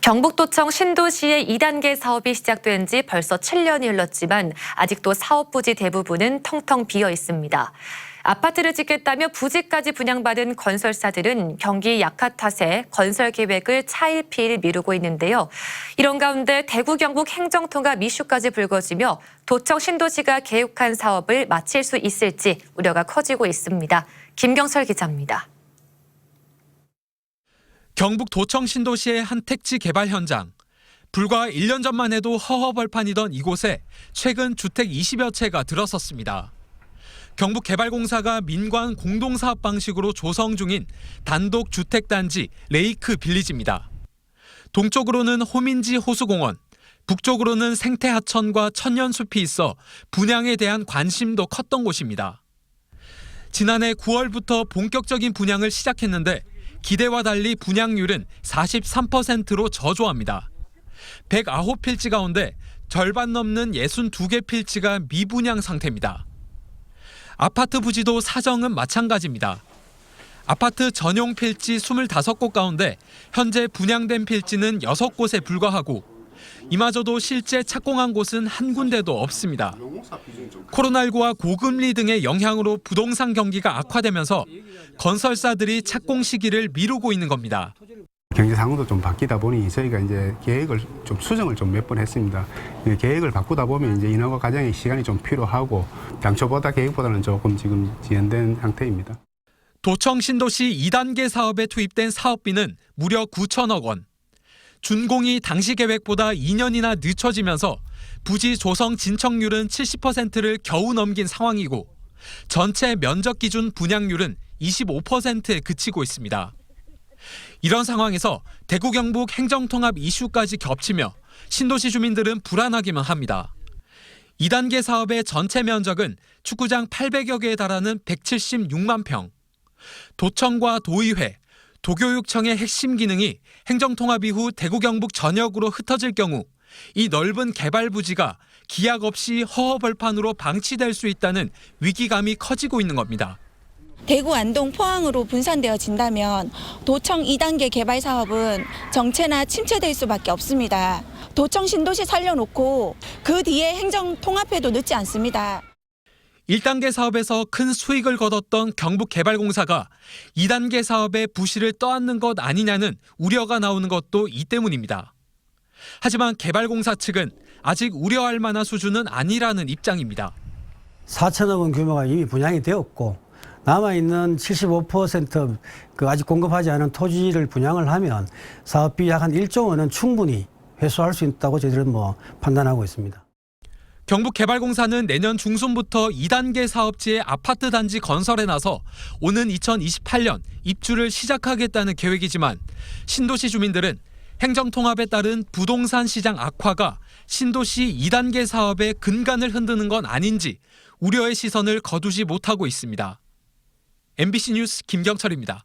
경북도청 신도시의 2단계 사업이 시작된 지 벌써 7년이 흘렀지만 아직도 사업 부지 대부분은 텅텅 비어 있습니다. 아파트를 짓겠다며 부지까지 분양받은 건설사들은 경기 약화 탓에 건설 계획을 차일피일 미루고 있는데요. 이런 가운데 대구 경북 행정통합 이슈까지 불거지며 도청 신도시가 계획한 사업을 마칠 수 있을지 우려가 커지고 있습니다. 김경철 기자입니다. 경북 도청 신도시의 한 택지 개발 현장. 불과 1년 전만 해도 허허벌판이던 이곳에 최근 주택 20여 채가 들어섰습니다. 경북개발공사가 민관 공동사업 방식으로 조성 중인 단독 주택단지 레이크 빌리지입니다. 동쪽으로는 호민지 호수공원, 북쪽으로는 생태하천과 천년숲이 있어 분양에 대한 관심도 컸던 곳입니다. 지난해 9월부터 본격적인 분양을 시작했는데 기대와 달리 분양률은 43%로 저조합니다. 109필지 가운데 절반 넘는 62개 필지가 미분양 상태입니다. 아파트 부지도 사정은 마찬가지입니다. 아파트 전용 필지 25곳 가운데 현재 분양된 필지는 6곳에 불과하고 이마저도 실제 착공한 곳은 한 군데도 없습니다. 코로나19와 고금리 등의 영향으로 부동산 경기가 악화되면서 건설사들이 착공 시기를 미루고 있는 겁니다. 경제 상황도 좀 바뀌다 보니 저희가 이제 계획을 좀 수정을 좀 몇 번 했습니다. 계획을 바꾸다 보면 이제 인허가 과정에 시간이 좀 필요하고 당초보다 계획보다는 조금 지금 지연된 상태입니다. 도청 신도시 2단계 사업에 투입된 사업비는 무려 9천억 원. 준공이 당시 계획보다 2년이나 늦춰지면서 부지 조성 진척률은 70%를 겨우 넘긴 상황이고 전체 면적 기준 분양률은 25%에 그치고 있습니다. 이런 상황에서 대구 경북 행정통합 이슈까지 겹치며 신도시 주민들은 불안하기만 합니다. 2단계 사업의 전체 면적은 축구장 800여 개에 달하는 176만 평. 도청과 도의회, 도교육청의 핵심 기능이 행정통합 이후 대구 경북 전역으로 흩어질 경우 이 넓은 개발 부지가 기약 없이 허허벌판으로 방치될 수 있다는 위기감이 커지고 있는 겁니다. 대구, 안동, 포항으로 분산되어진다면 도청 2단계 개발 사업은 정체나 침체될 수밖에 없습니다. 도청 신도시 살려놓고 그 뒤에 행정 통합해도 늦지 않습니다. 1단계 사업에서 큰 수익을 거뒀던 경북개발공사가 2단계 사업의 부실을 떠안는 것 아니냐는 우려가 나오는 것도 이 때문입니다. 하지만 개발공사 측은 아직 우려할 만한 수준은 아니라는 입장입니다. 4천억 원 규모가 이미 분양이 되었고 남아있는 75% 아직 공급하지 않은 토지를 분양을 하면 사업비 약 한 1조 원은 충분히 회수할 수 있다고 저희들은 판단하고 있습니다. 경북개발공사는 내년 중순부터 2단계 사업지의 아파트 단지 건설에 나서 오는 2028년 입주를 시작하겠다는 계획이지만 신도시 주민들은 행정통합에 따른 부동산 시장 악화가 신도시 2단계 사업의 근간을 흔드는 건 아닌지 우려의 시선을 거두지 못하고 있습니다. MBC 뉴스 김경철입니다.